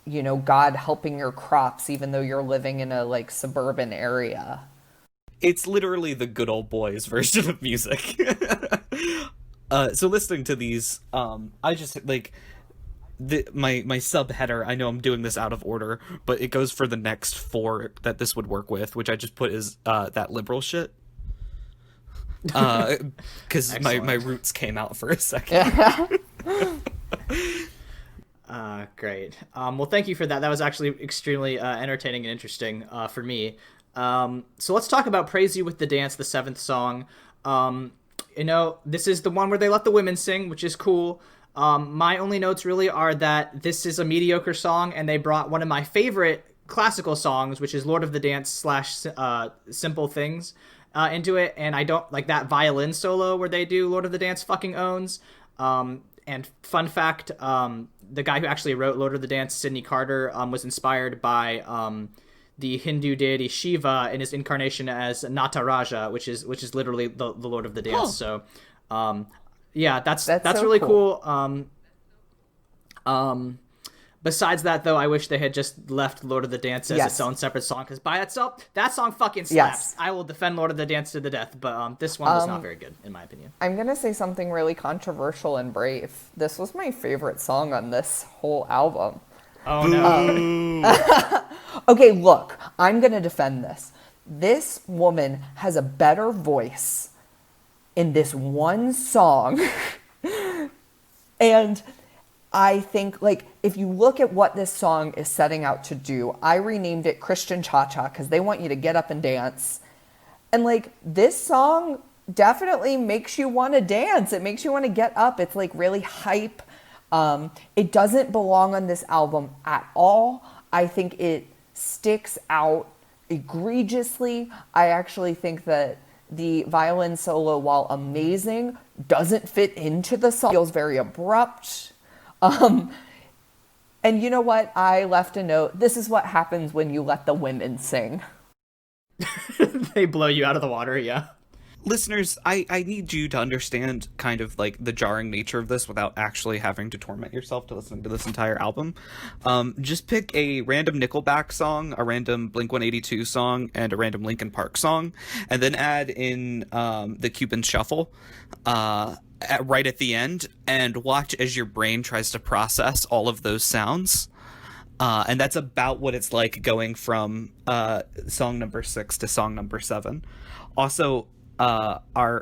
you know, God helping your crops even though you're living in a like suburban area. It's literally the good old boys version of music. So listening to these, I just like my subheader, I know I'm doing this out of order, but it goes for the next 4 that this would work with, which I just put as that liberal shit. Because my roots came out for a second. Great. Well, thank you for that. That was actually extremely entertaining and interesting for me. So let's talk about Praise You with the Dance, the 7th song. This is the one where they let the women sing, which is cool. My only notes really are that this is a mediocre song, and they brought one of my favorite classical songs, which is Lord of the Dance / Simple Things, into it, and I don't like that violin solo where they do Lord of the Dance fucking owns. And fun fact, the guy who actually wrote Lord of the Dance, Sidney Carter, was inspired by the Hindu deity Shiva in his incarnation as Nataraja, which is literally the Lord of the Dance. So, yeah, that's so really cool. Besides that, though, I wish they had just left Lord of the Dance as its own separate song, because by itself, that song fucking slaps. Yes. I will defend Lord of the Dance to the death, but this one was not very good, in my opinion. I'm going to say something really controversial and brave. This was my favorite song on this whole album. Oh, no. Okay, look, I'm going to defend this. This woman has a better voice in this one song. And I think, like, if you look at what this song is setting out to do, I renamed it Christian Cha-Cha because they want you to get up and dance. And, like, this song definitely makes you want to dance. It makes you want to get up. It's, like, really hype. It doesn't belong on this album at all. I think it sticks out egregiously. I actually think that the violin solo, while amazing, doesn't fit into the song. It feels very abrupt. And you know what? I left a note. This is what happens when you let the women sing. They blow you out of the water, yeah. Listeners, I need you to understand kind of like the jarring nature of this without actually having to torment yourself to listen to this entire album. Just pick a random Nickelback song, a random Blink-182 song, and a random Linkin Park song, and then add in the Cuban Shuffle right at the end, and watch as your brain tries to process all of those sounds. And that's about what it's like going from song number 6 to song number 7. Also,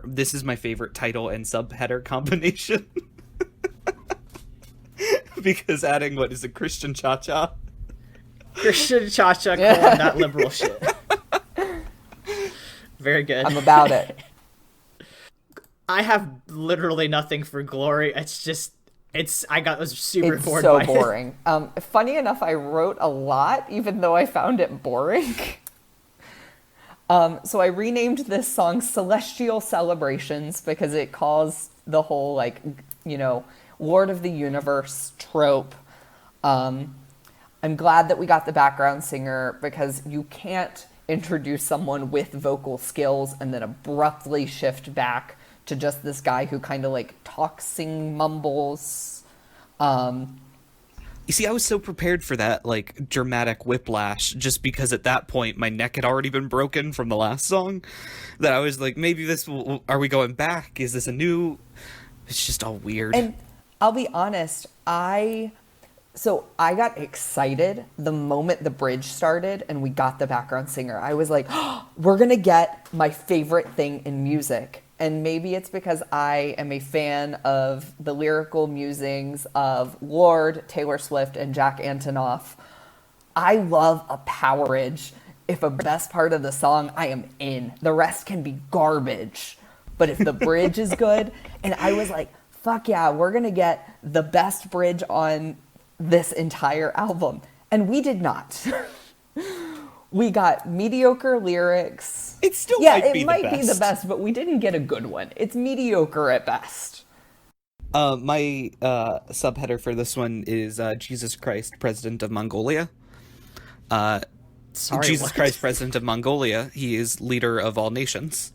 this is my favorite title and subheader combination. Because adding what is a Christian Cha-Cha? Christian Cha-Cha, that liberal shit. Very good. I'm about it. I have literally nothing for Glory. It's just, I was super bored by it. It's so boring. Funny enough, I wrote a lot, even though I found it boring. So I renamed this song Celestial Celebrations because it calls the whole, like, Lord of the Universe trope. I'm glad that we got the background singer because you can't introduce someone with vocal skills and then abruptly shift back to just this guy who kind of like talks, sing, mumbles. You see, I was so prepared for that, like, dramatic whiplash, just because at that point my neck had already been broken from the last song, that I was like, maybe are we going back? Is this a new... It's just all weird. And I'll be honest, I got excited the moment the bridge started and we got the background singer. I was like, oh, we're going to get my favorite thing in music. And maybe it's because I am a fan of the lyrical musings of Lorde, Taylor Swift, and Jack Antonoff. I love a power bridge. If a best part of the song, I am in. The rest can be garbage. But if the bridge is good, and I was like, fuck yeah, we're going to get the best bridge on this entire album. And we did not. We got mediocre lyrics. It still might be the best, but we didn't get a good one. It's mediocre at best. My subheader for this one is Jesus Christ, President of Mongolia. Jesus Christ, President of Mongolia. He is leader of all nations.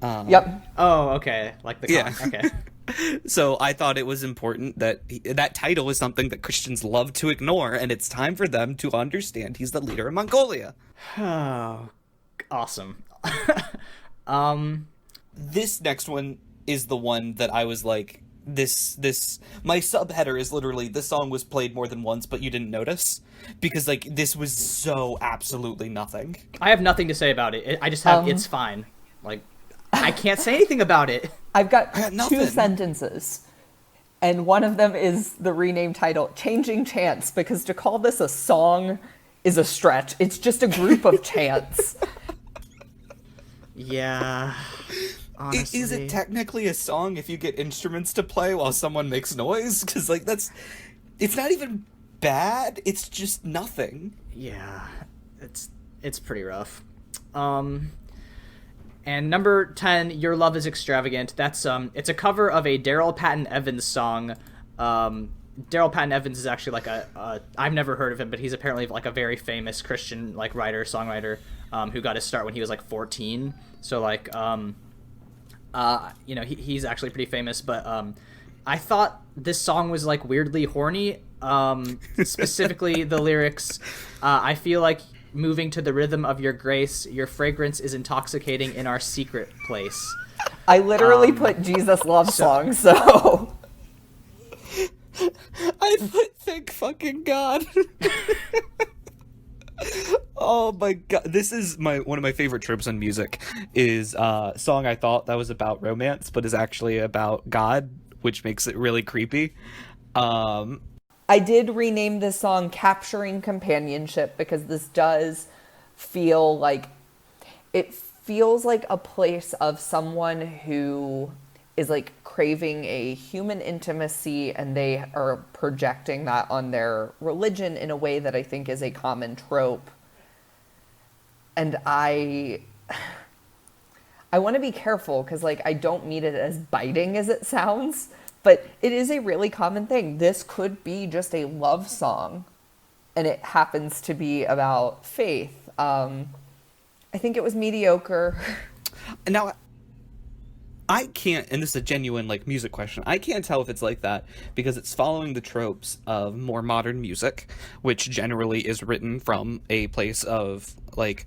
Yep. Oh, okay. Like the yeah. Okay. So I thought it was important that that title is something that Christians love to ignore, and it's time for them to understand he's the leader of Mongolia. Oh, awesome. This next one is the one that I was like, this my subheader is literally this song was played more than once but you didn't notice, because like this was so absolutely nothing. I have nothing to say about it. I just have it's fine. Like, I can't say anything about it. I've got nothing. 2 sentences, and one of them is the rename title, Changing Chants, because to call this a song is a stretch. It's just a group of chants. Yeah. Honestly. Is it technically a song if you get instruments to play while someone makes noise? Because like it's not even bad. It's just nothing. Yeah, it's pretty rough. And number 10, Your Love is Extravagant. That's it's a cover of a Daryl Patton Evans song. Daryl Patton Evans is actually like I've never heard of him, but he's apparently like a very famous Christian like writer, songwriter, who got his start when he was like 14. So like he's actually pretty famous, but I thought this song was like weirdly horny. Specifically the lyrics, I feel like moving to the rhythm of your grace, your fragrance is intoxicating in our secret place. I literally put Jesus love song, so I put thank fucking God. Oh my god, this is one of my favorite tropes in music is a song I thought that was about romance but is actually about God, which makes it really creepy. I did rename this song Capturing Companionship because this does feel like a place of someone who is like craving a human intimacy, and they are projecting that on their religion in a way that I think is a common trope. And I want to be careful because like I don't mean it as biting as it sounds, but it is a really common thing. This could be just a love song, and it happens to be about faith. I think it was mediocre. Now, I can't, and this is a genuine like music question, I can't tell if it's like that because it's following the tropes of more modern music, which generally is written from a place of like,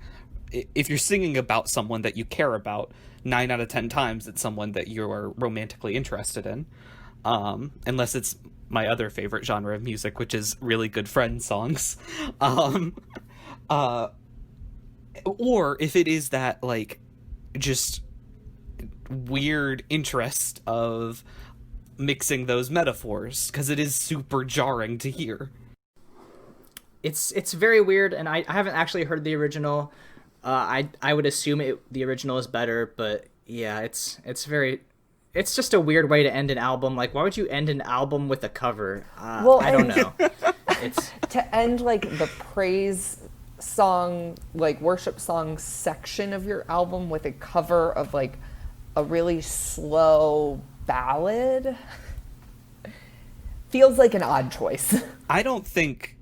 if you're singing about someone that you care about, 9 out of 10 times it's someone that you're romantically interested in. Unless it's my other favorite genre of music, which is really good friend songs. Or if it is that, like, just weird interest of mixing those metaphors, because it is super jarring to hear. It's very weird, and I haven't actually heard the original. I would assume the original is better, but yeah, it's just a weird way to end an album. Like, why would you end an album with a cover? Well, I don't know. It's to end like the praise song, like worship song section of your album with a cover of like a really slow ballad feels like an odd choice. I don't think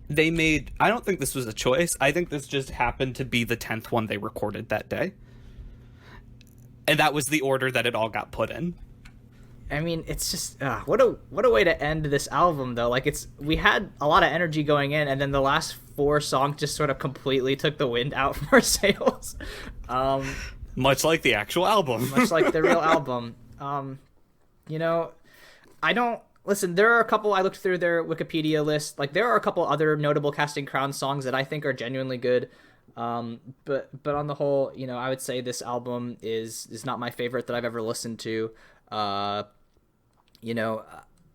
this was a choice. I think this just happened to be the 10th one they recorded that day. And that was the order that it all got put in. I mean, it's just what a way to end this album, though. Like, we had a lot of energy going in, and then the last 4 songs just sort of completely took the wind out from our sails. Much like the actual album. Much like the real album. I don't listen. There are a couple. I looked through their Wikipedia list. Like, there are a couple other notable Casting Crowns songs that I think are genuinely good. But on the whole, I would say this album is not my favorite that I've ever listened to.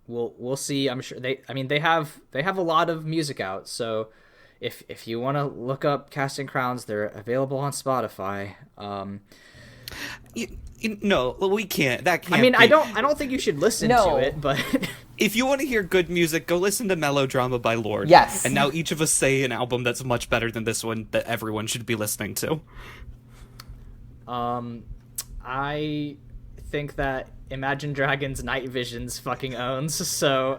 We'll see. I'm sure they have a lot of music out. So if you want to look up Casting Crowns, they're available on Spotify. No, we can't. That can't. I mean, be. I don't think you should listen to it, but if you want to hear good music, go listen to Melodrama by Lorde. Yes. And now each of us say an album that's much better than this one that everyone should be listening to. I think that Imagine Dragons Night Visions fucking owns. So,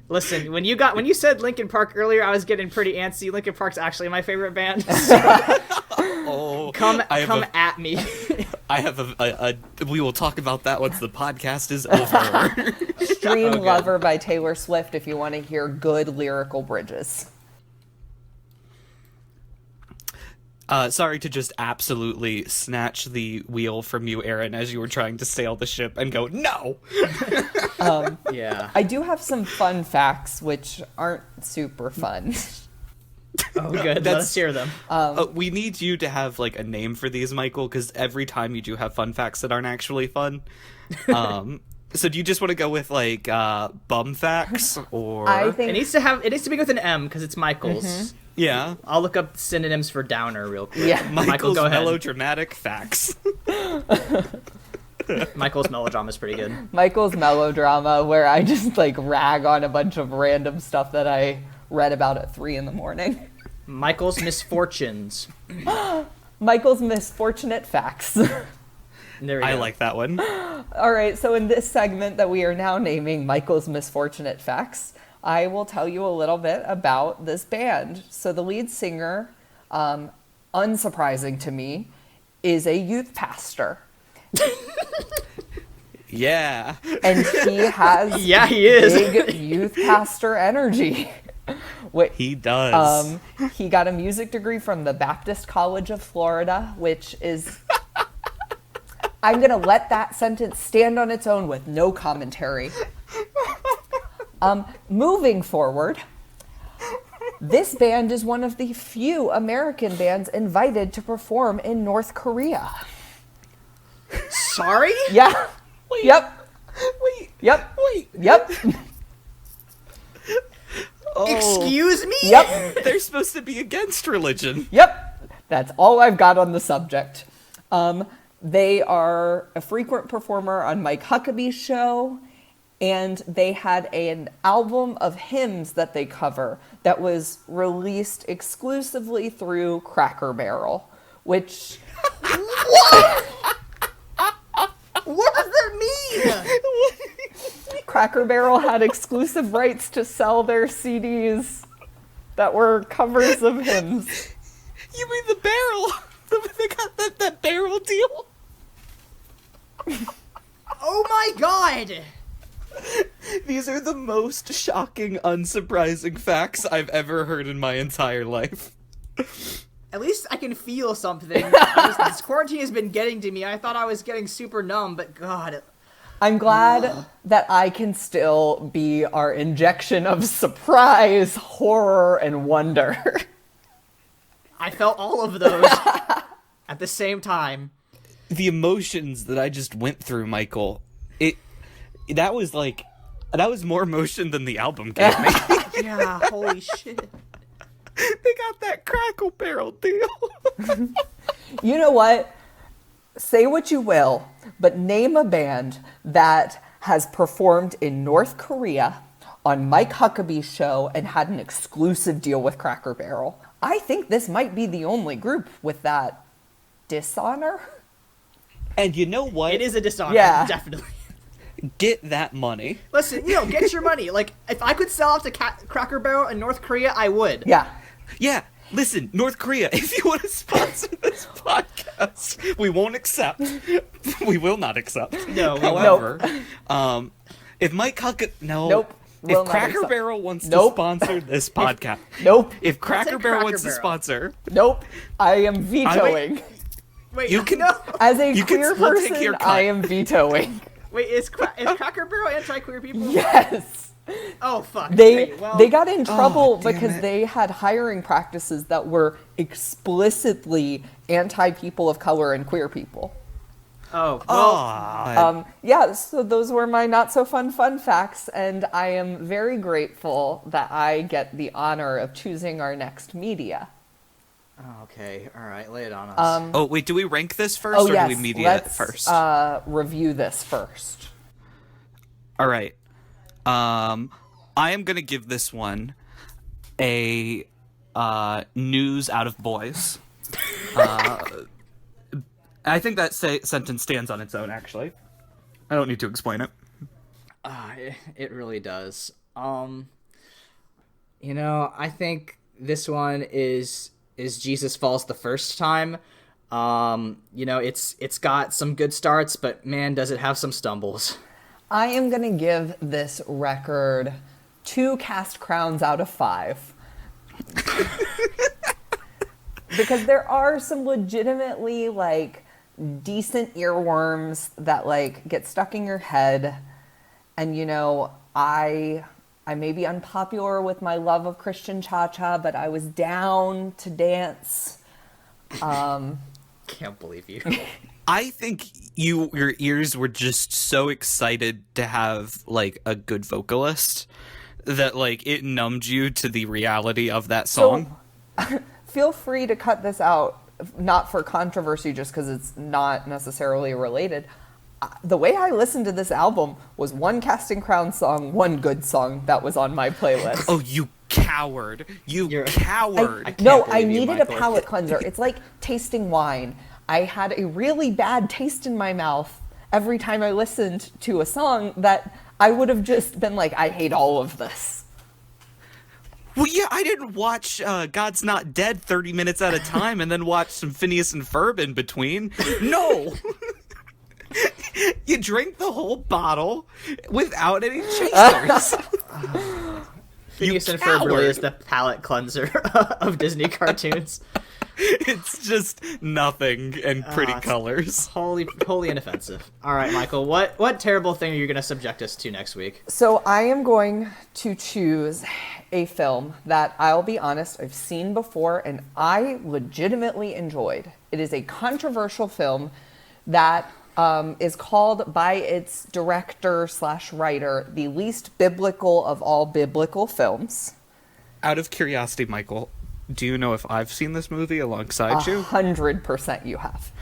listen, when you said Linkin Park earlier, I was getting pretty antsy. Linkin Park's actually my favorite band. So come at me. I have we will talk about that once the podcast is over. Stream Lover by Taylor Swift if you want to hear good lyrical bridges. Sorry to just absolutely snatch the wheel from you, Aaron, as you were trying to sail the ship and go, no! Yeah. I do have some fun facts, which aren't super fun. Oh, good. Let us hear them. We need you to have, like, a name for these, Michael, because every time you do have fun facts that aren't actually fun. So do you just want to go with, like, bum facts, or... I think It needs to be with an M, because it's Michael's. Yeah. I'll look up synonyms for downer real quick. Yeah. Michael's go ahead. melodramatic facts. Michael's melodrama is pretty good. Michael's melodrama, where I just like rag on a bunch of random stuff that I read about at 3 a.m. Michael's misfortunes. Michael's misfortunate facts. There we go. I like that one. All right, so in this segment that we are now naming Michael's misfortunate facts, I will tell you a little bit about this band. So the lead singer, unsurprising to me, is a youth pastor. Yeah. And he has Yeah, he is. big youth pastor energy. He does. He got a music degree from the Baptist College of Florida, which is... I'm going to let that sentence stand on its own with no commentary. Moving forward, this band is one of the few American bands invited to perform in North Korea. Sorry? Yeah. Wait. Yep. Wait. Yep. Wait. Yep. Oh, Excuse me? Yep. they're supposed to be against religion. Yep. That's all I've got on the subject. They are a frequent performer on Mike Huckabee's show, and they had an album of hymns that they cover that was released exclusively through Cracker Barrel, which... What? What does that mean? Cracker Barrel had exclusive rights to sell their CDs that were covers of hymns. You mean the barrel? They got that barrel deal? Oh my god! These are the most shocking, unsurprising facts I've ever heard in my entire life. At least I can feel something. This quarantine has been getting to me. I thought I was getting super numb, but god. I'm glad that I can still be our injection of surprise, horror, and wonder. I felt all of those at the same time. The emotions that I just went through, Michael, that was more emotion than the album gave me. Yeah, holy shit. They got that Crackle Barrel deal. You know what? Say what you will, but name a band that has performed in North Korea on Mike Huckabee's show and had an exclusive deal with Cracker Barrel. I think this might be the only group with that dishonor. And you know what? It is a dishonor, Yeah. definitely. Get that money. Listen, get your money. Like, if I could sell out to Cracker Barrel in North Korea, I would. Yeah. Yeah, listen, North Korea, if you want to sponsor this podcast, we won't accept. We will not accept. No, we However, if Mike Huckett... Nope. Will If not Cracker accept. Barrel wants to Nope. sponsor this podcast... Nope. If Cracker Barrel Cracker wants to Barrel. sponsor... Nope. I am vetoing. Wait, You can- no. As a You can queer still take person, your cut. I am vetoing. Wait, is Cracker Barrel anti-queer people? Yes. Oh, fuck. They Wait, well, got in trouble damn because it. they had hiring practices that were explicitly anti-people of color and queer people. Oh, well, Aw. So those were my not so fun facts, and I am very grateful that I get the honor of choosing our next media. okay, alright, lay it on us. Oh, wait, do we rank this first, or yes, do we media it let's first? review this first. All right. I am going to give this one a news out of boys. I think that sentence stands on its own, actually. I don't need to explain it. It really does. I think this one is Jesus Falls the first time. It's got some good starts, but man, does it have some stumbles. I am going to give this record 2 cast crowns out of 5. because there are some legitimately like decent earworms that like get stuck in your head. And you know, I may be unpopular with my love of Christian cha-cha, but I was down to dance. Can't believe you. I think your ears were just so excited to have like a good vocalist that like it numbed you to the reality of that song. So, feel free to cut this out, not for controversy, just because it's not necessarily related. The way I listened to this album was one Casting Crowns song, one good song that was on my playlist. Oh, you coward! You're coward! I needed a palate cleanser. It's like tasting wine. I had a really bad taste in my mouth every time I listened to a song that I would have just been like, I hate all of this. Well, yeah, I didn't watch God's Not Dead 30 minutes at a time and then watch some Phineas and Ferb in between. No! You drink the whole bottle without any chasers. Phineas and Ferb really is the palate cleanser of Disney cartoons. It's just nothing and pretty colors. Wholly inoffensive. All right, Michael, what terrible thing are you going to subject us to next week? So I am going to choose a film that, I'll be honest, I've seen before and I legitimately enjoyed. It is a controversial film that is called by its director/writer the least biblical of all biblical films. Out of curiosity, Michael, do you know if I've seen this movie alongside you? 100% you have.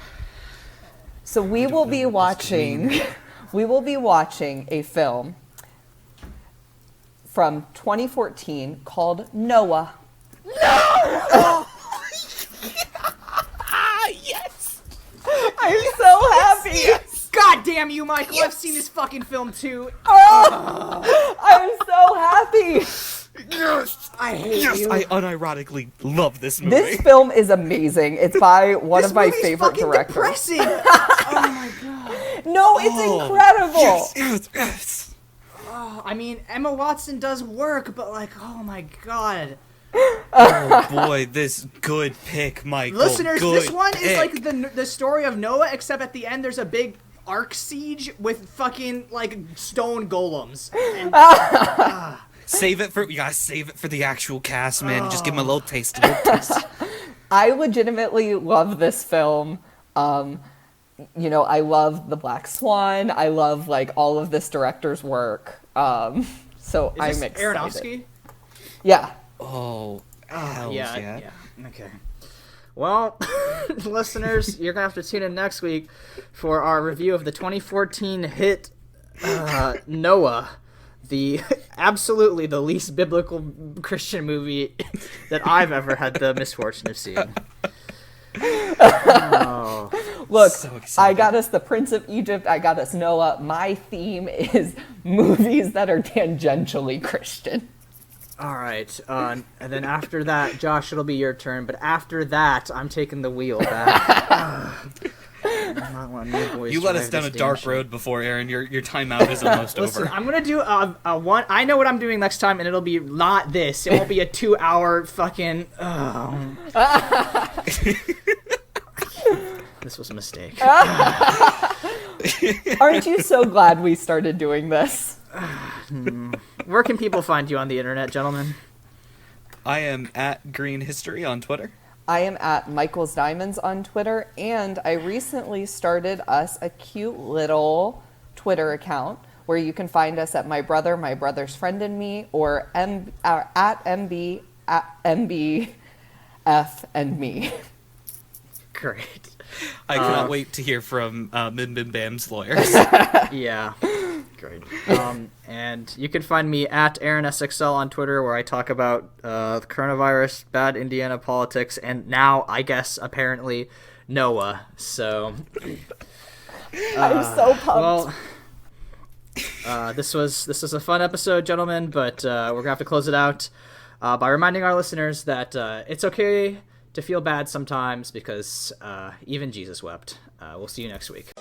So we will be watching a film from 2014 called Noah. No! Yes! I'm so happy. Yes! God damn you, Michael! Yes! I've seen this fucking film too. Oh, I'm so happy. Yes! I hate you. I unironically love this movie. This film is amazing. It's by one of my favorite directors. Depressing. Oh my god. No, it's incredible. Yes. Oh, I mean, Emma Watson does work, but like, oh my god. Oh boy, this good pick, Michael. Listeners, good this one pick. is like the story of Noah, except at the end there's a big ark siege with fucking like stone golems. And, we gotta save it for the actual cast, man. Just give them a little taste. I legitimately love this film. You know, I love The Black Swan. I love like all of this director's work. So I'm excited. Aronofsky? Yeah. Oh, hell yeah. Okay. Well, listeners, you're gonna have to tune in next week for our review of the 2014 hit Noah, the absolutely the least biblical Christian movie that I've ever had the misfortune of seeing. Oh. Look, So I got us The Prince of Egypt. I got us Noah. My theme is movies that are tangentially Christian. All right, and then after that, Josh, it'll be your turn. But after that, I'm taking the wheel back. I'm not letting you boys You let us drive down a this dark damn road before, Aaron. Your timeout is almost Listen, over. I'm gonna do a one. I know what I'm doing next time, and it'll be not this. It won't be a 2-hour fucking. This was a mistake. Aren't you so glad we started doing this? Where can people find you on the internet, gentlemen? I am at Green History on Twitter. I am at Michael's Diamonds on Twitter, and I recently started us a cute little Twitter account where you can find us at My Brother's Friend and Me, or at MBF and Me. Great. I cannot wait to hear from Bim Bim Bam's lawyers. Yeah. Great. And you can find me at AaronSXL on Twitter, where I talk about the coronavirus, bad Indiana politics, and now, I guess, apparently, Noah. So... I'm so pumped. Well, this was a fun episode, gentlemen, but we're going to have to close it out by reminding our listeners that it's okay to feel bad sometimes, because even Jesus wept. We'll see you next week.